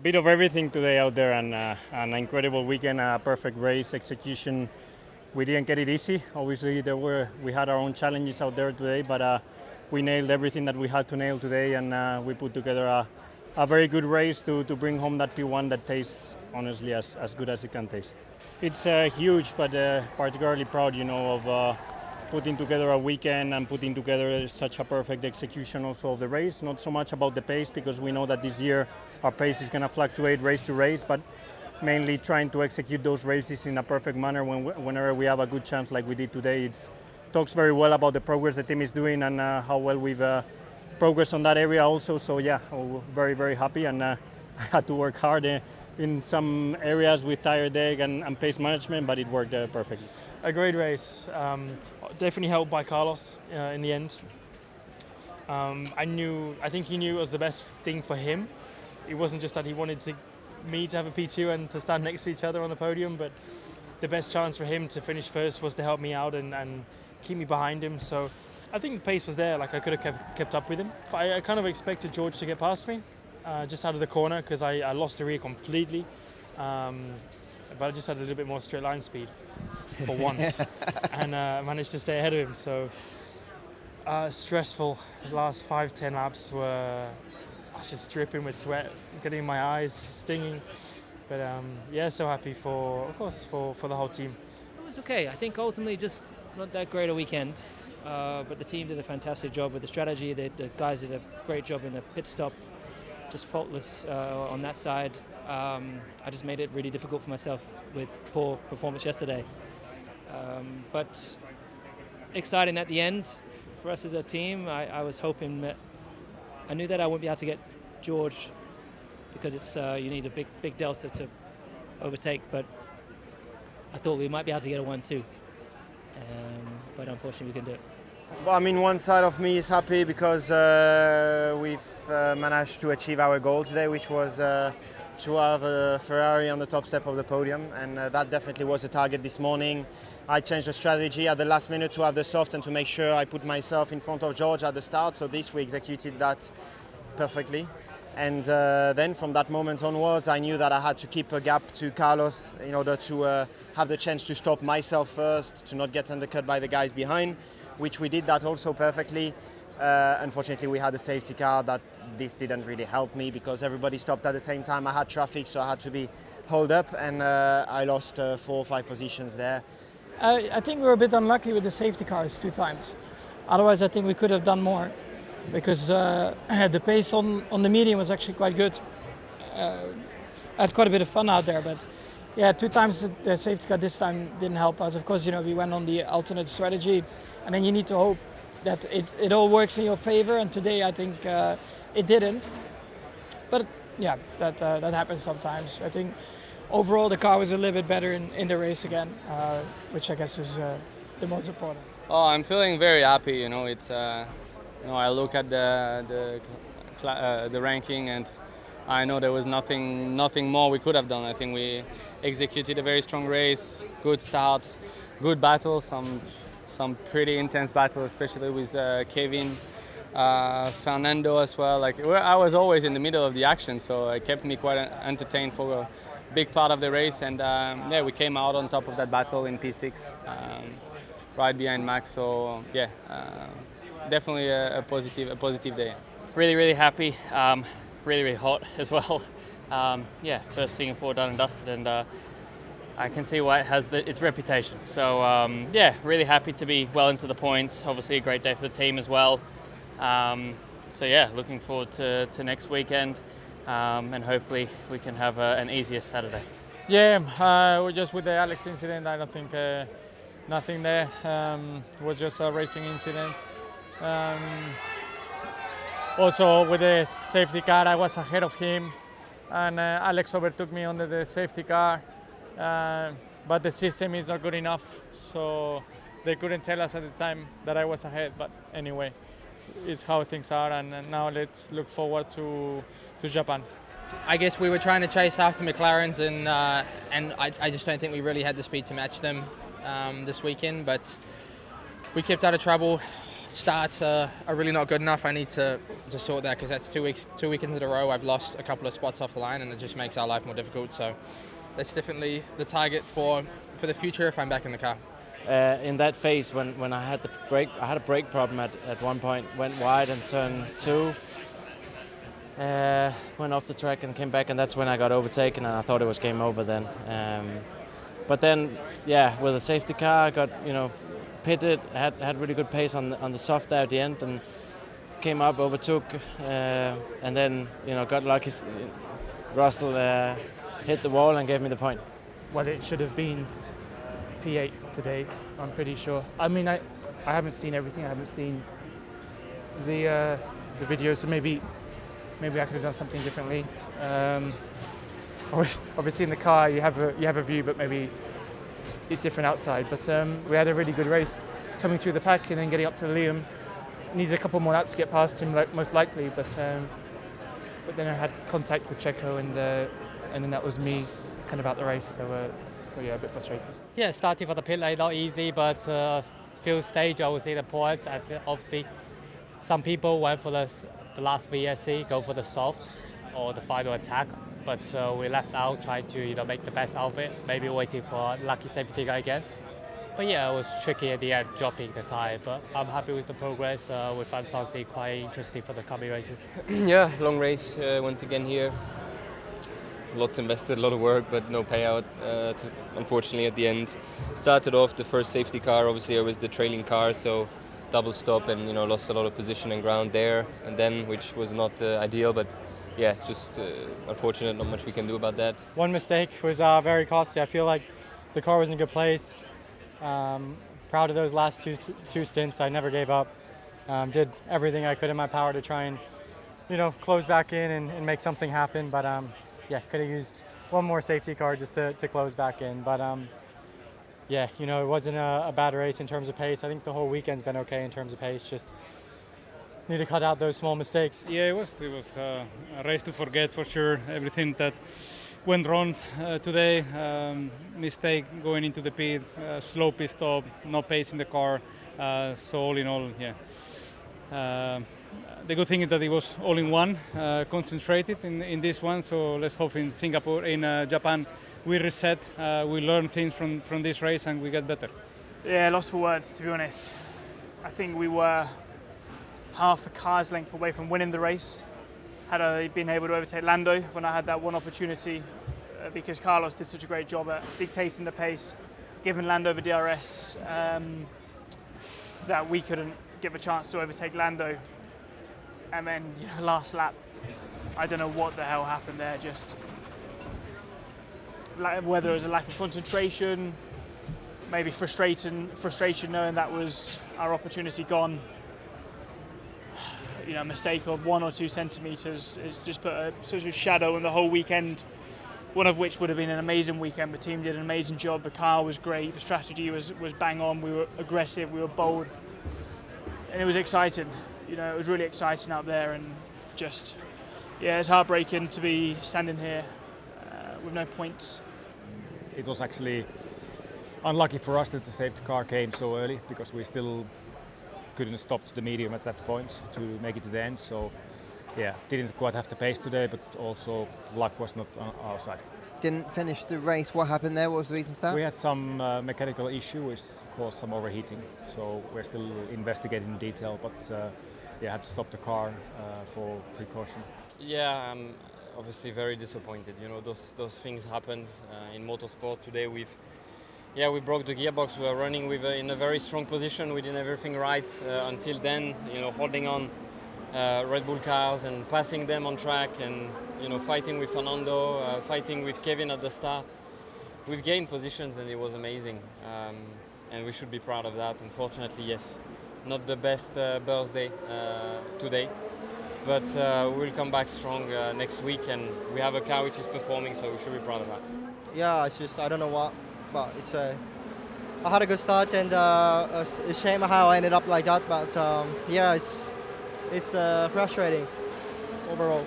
bit of everything today out there, and an incredible weekend, a perfect race execution. We didn't get it easy. Obviously, we had our own challenges out there today, but we nailed everything that we had to nail today, and we put together a very good race to bring home that P1 that tastes, honestly, as good as it can taste. It's huge, but particularly proud, of putting together a weekend and putting together such a perfect execution also of the race. Not so much about the pace, because we know that this year our pace is going to fluctuate race to race, but mainly trying to execute those races in a perfect manner whenever we have a good chance like we did today. It talks very well about the progress the team is doing and how well we've progressed on that area also. So yeah, we're very, very happy, and I had to work hard in some areas with tire deck and pace management, but it worked perfectly. A great race, definitely helped by Carlos in the end. I think he knew it was the best thing for him. It wasn't just that he wanted me to have a P2 and to stand next to each other on the podium, but the best chance for him to finish first was to help me out and keep me behind him. So I think the pace was there, like I could have kept up with him. I kind of expected George to get past me just out of the corner, because I lost the rear completely. But I just had a little bit more straight line speed for once and managed to stay ahead of him. So stressful. The last 5-10 laps I was just dripping with sweat, getting in my eyes, stinging. But yeah, so happy of course for the whole team. It was okay. I think ultimately just not that great a weekend, but the team did a fantastic job with the strategy. The guys did a great job in the pit stop, just faultless on that side. I just made it really difficult for myself with poor performance yesterday. But exciting at the end for us as a team. I was hoping that I knew that I wouldn't be able to get George, because it's you need a big delta to overtake, but I thought we might be able to get a 1-2. But unfortunately we couldn't do it. Well, I mean, one side of me is happy because we've managed to achieve our goal today, which was to have a Ferrari on the top step of the podium, and that definitely was a target this morning. I changed the strategy at the last minute to have the soft and to make sure I put myself in front of George at the start, so this we executed that perfectly. And then from that moment onwards, I knew that I had to keep a gap to Carlos in order to have the chance to stop myself first, to not get undercut by the guys behind, which we did that also perfectly. Unfortunately, we had a safety car that this didn't really help me, because everybody stopped at the same time. I had traffic, so I had to be held up, and I lost 4 or 5 positions there. I think we were a bit unlucky with the safety cars 2 times. Otherwise, I think we could have done more, because the pace on the medium was actually quite good. I had quite a bit of fun out there, but yeah, 2 times the safety car this time didn't help us. Of course, we went on the alternate strategy, and then you need to hope that it all works in your favor, and today I think it didn't. But yeah, that happens sometimes. I think overall the car was a little bit better in the race again, which I guess is the most important. Oh, I'm feeling very happy. It's I look at the ranking, and I know there was nothing more we could have done. I think we executed a very strong race, good start, good battle, some pretty intense battle, especially with Kevin, Fernando as well. I was always in the middle of the action, so it kept me quite entertained for a big part of the race. And yeah, we came out on top of that battle in P6, right behind Max. So yeah, definitely a positive day. Really happy. Really hot as well. Yeah, first Singapore done and dusted, and I can see why it has its reputation. So yeah, really happy to be well into the points. Obviously a great day for the team as well. So yeah, looking forward to next weekend, and hopefully we can have an easier Saturday. Yeah, just with the Alex incident, I don't think nothing there. It was just a racing incident. Also with the safety car, I was ahead of him, and Alex overtook me under the safety car, but the system is not good enough, so they couldn't tell us at the time that I was ahead. But anyway, it's how things are, and now let's look forward to Japan. I guess we were trying to chase after McLarens, and I just don't think we really had the speed to match them this weekend, but we kept out of trouble. starts are really not good enough. I need to sort that because that's 2 weekends in a row I've lost a couple of spots off the line, and it just makes our life more difficult. So that's definitely the target for the future if I'm back in the car. In that phase when I had a brake problem at one point, went wide and turn 2, went off the track and came back, and that's when I got overtaken, and I thought it was game over then. But then, yeah, with a safety car, I got pitted, had really good pace on the soft there at the end, and came up, overtook, and then got lucky. Russell hit the wall and gave me the point. Well, it should have been P8 today, I'm pretty sure. I mean, I haven't seen everything. I haven't seen the video, so maybe I could have done something differently. Obviously, in the car you have a view, but maybe it's different outside. But we had a really good race coming through the pack and then getting up to Liam. Needed a couple more laps to get past him, most likely, but then I had contact with Checo, and then that was me kind of out the race. So yeah, a bit frustrating. Yeah, starting for the pit lane not easy, but few stage I would say the points. Obviously, some people went for the last VSC, go for the soft or the final attack, but we left out trying to make the best out of it. Maybe waiting for lucky safety car again. But yeah, it was tricky at the end, dropping the tyre. But I'm happy with the progress. We found something quite interesting for the coming races. Yeah, long race once again here. Lots invested, a lot of work, but no payout, unfortunately, at the end. Started off the first safety car, obviously I was the trailing car, so double stop and lost a lot of position and ground there, and then, which was not ideal, but yeah, it's just unfortunate, not much we can do about that. One mistake was very costly. I feel like the car was in a good place. Proud of those last two stints. I never gave up. Did everything I could in my power to try and close back in and make something happen, but yeah, could have used one more safety car just to close back in. But yeah, it wasn't a bad race in terms of pace. I think the whole weekend's been okay in terms of pace. Just need to cut out those small mistakes. Yeah, it was a race to forget for sure. Everything that went wrong today, mistake going into the pit, slow pit stop, no pace in the car. So all in all, yeah. The good thing is that it was all in one, concentrated in this one. So let's hope in Singapore, in Japan, we reset, we learn things from this race and we get better. Yeah, lost for words, to be honest. I think we were half a car's length away from winning the race. Had I been able to overtake Lando when I had that one opportunity, because Carlos did such a great job at dictating the pace, giving Lando the DRS, that we couldn't give a chance to overtake Lando. And then last lap, I don't know what the hell happened there. Just whether it was a lack of concentration, maybe frustration knowing that was our opportunity gone. A mistake of 1 or 2 centimeters has just put such a shadow on the whole weekend. One of which would have been an amazing weekend. The team did an amazing job. The car was great. The strategy was bang on. We were aggressive. We were bold, and it was exciting. It was really exciting out there, and just, yeah, it's heartbreaking to be standing here with no points. It was actually unlucky for us that the safety car came so early, because we still couldn't stop to the medium at that point to make it to the end. So, yeah, didn't quite have the pace today, but also luck was not on our side. Didn't finish the race. What happened there? What was the reason for that? We had some mechanical issue which caused some overheating, so we're still investigating in detail, but yeah, had to stop the car for precaution. Yeah, I'm obviously very disappointed. Those things happened in motorsport today. We broke the gearbox. We were running in a very strong position. We did everything right until then. Holding on Red Bull cars and passing them on track, and fighting with Fernando, fighting with Kevin at the start. We've gained positions, and it was amazing, and we should be proud of that. Unfortunately, yes, not the best birthday today, but we'll come back strong next week, and we have a car which is performing, so we should be proud of that. Yeah, it's just, I don't know what, but it's I had a good start, and it's a shame how I ended up like that, but yeah, it's frustrating overall.